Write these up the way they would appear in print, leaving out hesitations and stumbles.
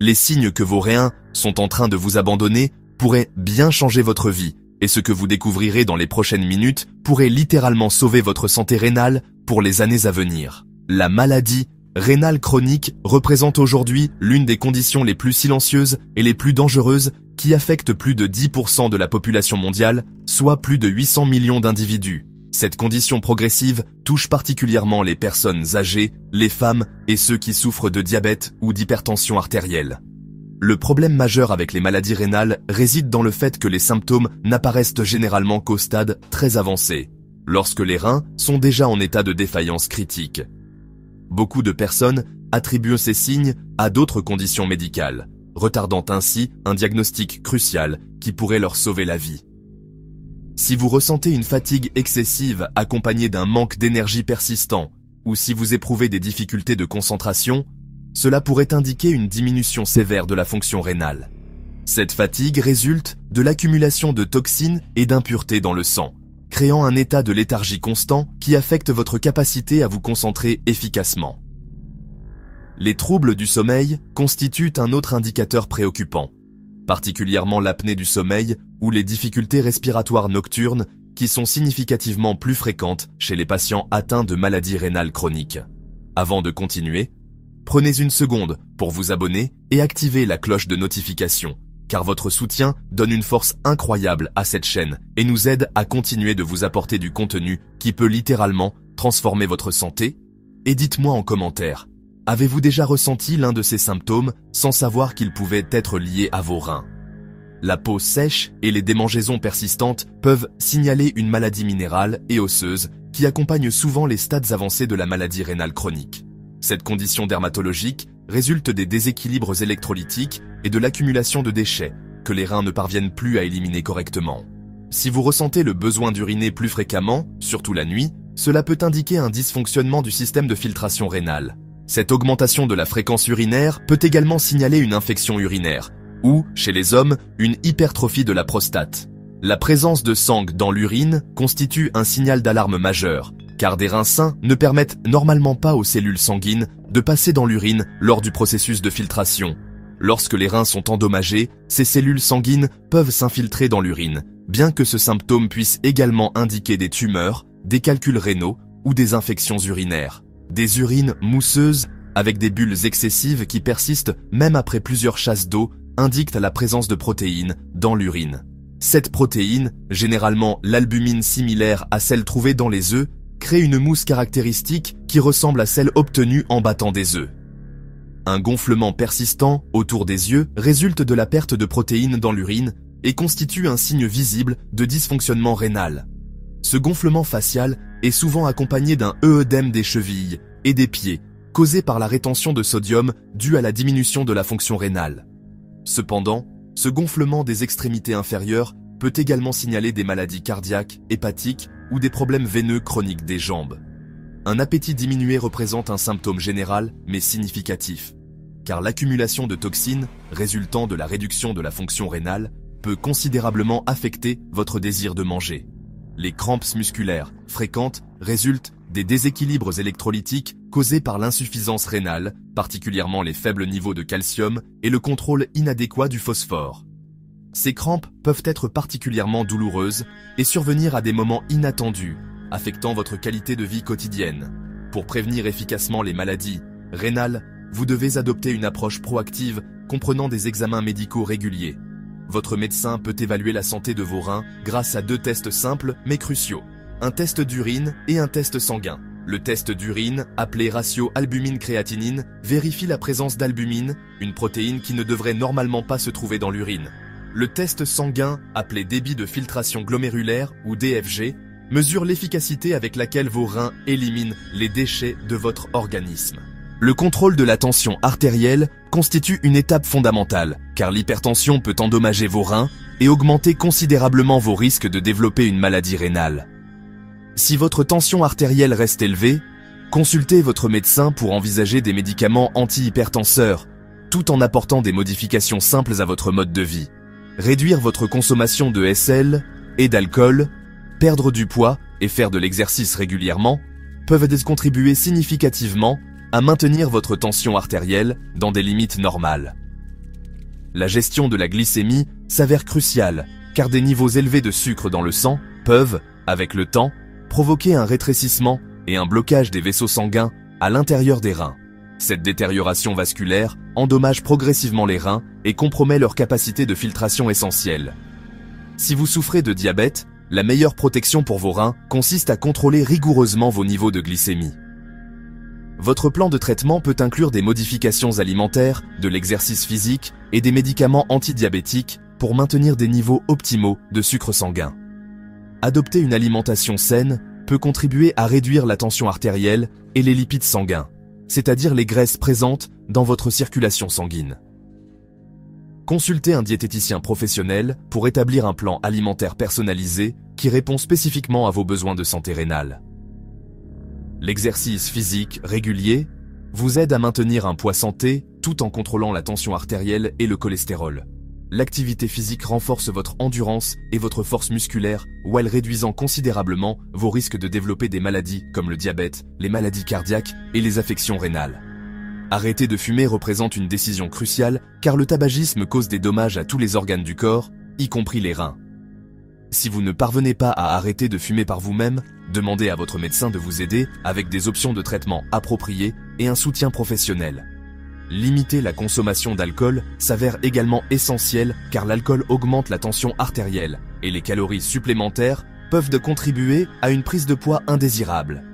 les signes que vos reins sont en train de vous abandonner pourraient bien changer votre vie, et ce que vous découvrirez dans les prochaines minutes pourrait littéralement sauver votre santé rénale pour les années à venir. La maladie rénale chronique représente aujourd'hui l'une des conditions les plus silencieuses et les plus dangereuses qui affectent plus de 10% de la population mondiale, soit plus de 800 millions d'individus. Cette condition progressive touche particulièrement les personnes âgées, les femmes et ceux qui souffrent de diabète ou d'hypertension artérielle. Le problème majeur avec les maladies rénales réside dans le fait que les symptômes n'apparaissent généralement qu'au stade très avancé, lorsque les reins sont déjà en état de défaillance critique. Beaucoup de personnes attribuent ces signes à d'autres conditions médicales, retardant ainsi un diagnostic crucial qui pourrait leur sauver la vie. Si vous ressentez une fatigue excessive accompagnée d'un manque d'énergie persistant, ou si vous éprouvez des difficultés de concentration, cela pourrait indiquer une diminution sévère de la fonction rénale. Cette fatigue résulte de l'accumulation de toxines et d'impuretés dans le sang, créant un état de léthargie constant qui affecte votre capacité à vous concentrer efficacement. Les troubles du sommeil constituent un autre indicateur préoccupant, particulièrement l'apnée du sommeil ou les difficultés respiratoires nocturnes qui sont significativement plus fréquentes chez les patients atteints de maladies rénales chroniques. Avant de continuer, prenez une seconde pour vous abonner et activer la cloche de notification, car votre soutien donne une force incroyable à cette chaîne et nous aide à continuer de vous apporter du contenu qui peut littéralement transformer votre santé. Et dites-moi en commentaire, avez-vous déjà ressenti l'un de ces symptômes sans savoir qu'il pouvait être lié à vos reins? La peau sèche et les démangeaisons persistantes peuvent signaler une maladie minérale et osseuse qui accompagne souvent les stades avancés de la maladie rénale chronique. Cette condition dermatologique résulte des déséquilibres électrolytiques et de l'accumulation de déchets que les reins ne parviennent plus à éliminer correctement. Si vous ressentez le besoin d'uriner plus fréquemment, surtout la nuit, cela peut indiquer un dysfonctionnement du système de filtration rénale. Cette augmentation de la fréquence urinaire peut également signaler une infection urinaire, ou, chez les hommes, une hypertrophie de la prostate. La présence de sang dans l'urine constitue un signal d'alarme majeur, car des reins sains ne permettent normalement pas aux cellules sanguines de passer dans l'urine lors du processus de filtration. Lorsque les reins sont endommagés, ces cellules sanguines peuvent s'infiltrer dans l'urine, bien que ce symptôme puisse également indiquer des tumeurs, des calculs rénaux ou des infections urinaires. Des urines mousseuses, avec des bulles excessives qui persistent même après plusieurs chasses d'eau, indiquent la présence de protéines dans l'urine. Cette protéine, généralement l'albumine similaire à celle trouvée dans les œufs, crée une mousse caractéristique qui ressemble à celle obtenue en battant des œufs. Un gonflement persistant autour des yeux résulte de la perte de protéines dans l'urine et constitue un signe visible de dysfonctionnement rénal. Ce gonflement facial est souvent accompagné d'un œdème des chevilles et des pieds, causé par la rétention de sodium due à la diminution de la fonction rénale. Cependant, ce gonflement des extrémités inférieures peut également signaler des maladies cardiaques, hépatiques ou des problèmes veineux chroniques des jambes. Un appétit diminué représente un symptôme général mais significatif, car l'accumulation de toxines résultant de la réduction de la fonction rénale peut considérablement affecter votre désir de manger. Les crampes musculaires fréquentes résultent des déséquilibres électrolytiques causés par l'insuffisance rénale, particulièrement les faibles niveaux de calcium et le contrôle inadéquat du phosphore. Ces crampes peuvent être particulièrement douloureuses et survenir à des moments inattendus, affectant votre qualité de vie quotidienne. Pour prévenir efficacement les maladies rénales, vous devez adopter une approche proactive comprenant des examens médicaux réguliers. Votre médecin peut évaluer la santé de vos reins grâce à 2 tests simples mais cruciaux. Un test d'urine et un test sanguin. Le test d'urine, appelé ratio albumine-créatinine, vérifie la présence d'albumine, une protéine qui ne devrait normalement pas se trouver dans l'urine. Le test sanguin, appelé débit de filtration glomérulaire ou DFG, mesure l'efficacité avec laquelle vos reins éliminent les déchets de votre organisme. Le contrôle de la tension artérielle constitue une étape fondamentale, car l'hypertension peut endommager vos reins et augmenter considérablement vos risques de développer une maladie rénale. Si votre tension artérielle reste élevée, consultez votre médecin pour envisager des médicaments antihypertenseurs, tout en apportant des modifications simples à votre mode de vie. Réduire votre consommation de sel et d'alcool, perdre du poids et faire de l'exercice régulièrement peuvent contribuer significativement à maintenir votre tension artérielle dans des limites normales. La gestion de la glycémie s'avère cruciale, car des niveaux élevés de sucre dans le sang peuvent, avec le temps, provoquer un rétrécissement et un blocage des vaisseaux sanguins à l'intérieur des reins. Cette détérioration vasculaire endommage progressivement les reins et compromet leur capacité de filtration essentielle. Si vous souffrez de diabète, la meilleure protection pour vos reins consiste à contrôler rigoureusement vos niveaux de glycémie. Votre plan de traitement peut inclure des modifications alimentaires, de l'exercice physique et des médicaments antidiabétiques pour maintenir des niveaux optimaux de sucre sanguin. Adopter une alimentation saine peut contribuer à réduire la tension artérielle et les lipides sanguins, c'est-à-dire les graisses présentes dans votre circulation sanguine. Consultez un diététicien professionnel pour établir un plan alimentaire personnalisé qui répond spécifiquement à vos besoins de santé rénale. L'exercice physique régulier vous aide à maintenir un poids santé tout en contrôlant la tension artérielle et le cholestérol. L'activité physique renforce votre endurance et votre force musculaire, while réduisant considérablement vos risques de développer des maladies comme le diabète, les maladies cardiaques et les affections rénales. Arrêter de fumer représente une décision cruciale car le tabagisme cause des dommages à tous les organes du corps, y compris les reins. Si vous ne parvenez pas à arrêter de fumer par vous-même, demandez à votre médecin de vous aider avec des options de traitement appropriées et un soutien professionnel. Limiter la consommation d'alcool s'avère également essentiel car l'alcool augmente la tension artérielle et les calories supplémentaires peuvent contribuer à une prise de poids indésirable.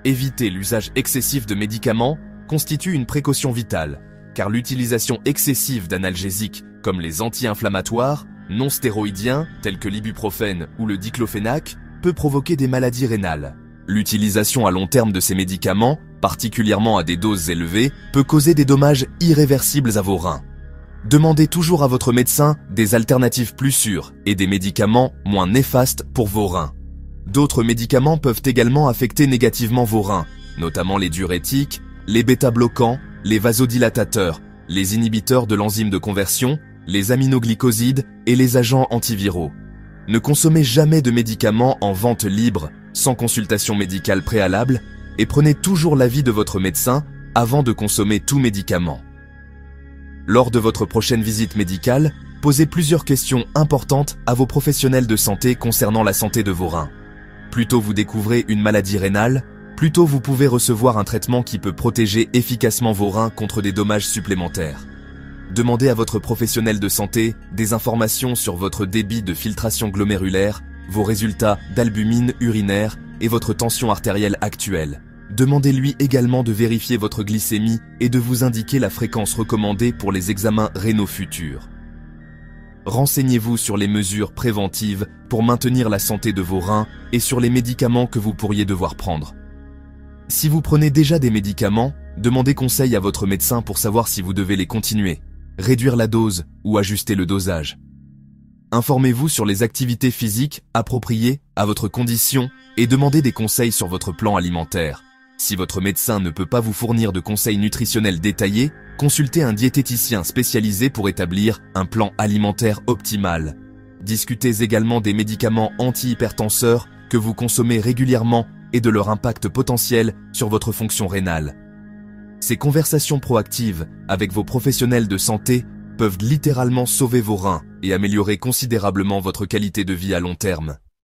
Éviter l'usage excessif de médicaments constitue une précaution vitale car l'utilisation excessive d'analgésiques comme les anti-inflammatoires non stéroïdiens tels que l'ibuprofène ou le diclofénac peut provoquer des maladies rénales. L'utilisation à long terme de ces médicaments, particulièrement à des doses élevées, peut causer des dommages irréversibles à vos reins. Demandez toujours à votre médecin des alternatives plus sûres et des médicaments moins néfastes pour vos reins. D'autres médicaments peuvent également affecter négativement vos reins, notamment les diurétiques, les bêta-bloquants, les vasodilatateurs, les inhibiteurs de l'enzyme de conversion, les aminoglycosides et les agents antiviraux. Ne consommez jamais de médicaments en vente libre, sans consultation médicale préalable, et prenez toujours l'avis de votre médecin avant de consommer tout médicament. Lors de votre prochaine visite médicale, posez plusieurs questions importantes à vos professionnels de santé concernant la santé de vos reins. Plus tôt vous découvrez une maladie rénale, plus tôt vous pouvez recevoir un traitement qui peut protéger efficacement vos reins contre des dommages supplémentaires. Demandez à votre professionnel de santé des informations sur votre débit de filtration glomérulaire, vos résultats d'albumine urinaire et votre tension artérielle actuelle. Demandez-lui également de vérifier votre glycémie et de vous indiquer la fréquence recommandée pour les examens rénaux futurs. Renseignez-vous sur les mesures préventives pour maintenir la santé de vos reins et sur les médicaments que vous pourriez devoir prendre. Si vous prenez déjà des médicaments, demandez conseil à votre médecin pour savoir si vous devez les continuer, réduire la dose ou ajuster le dosage. Informez-vous sur les activités physiques appropriées à votre condition et demandez des conseils sur votre plan alimentaire. Si votre médecin ne peut pas vous fournir de conseils nutritionnels détaillés, consultez un diététicien spécialisé pour établir un plan alimentaire optimal. Discutez également des médicaments antihypertenseurs que vous consommez régulièrement et de leur impact potentiel sur votre fonction rénale. Ces conversations proactives avec vos professionnels de santé peuvent littéralement sauver vos reins et améliorer considérablement votre qualité de vie à long terme.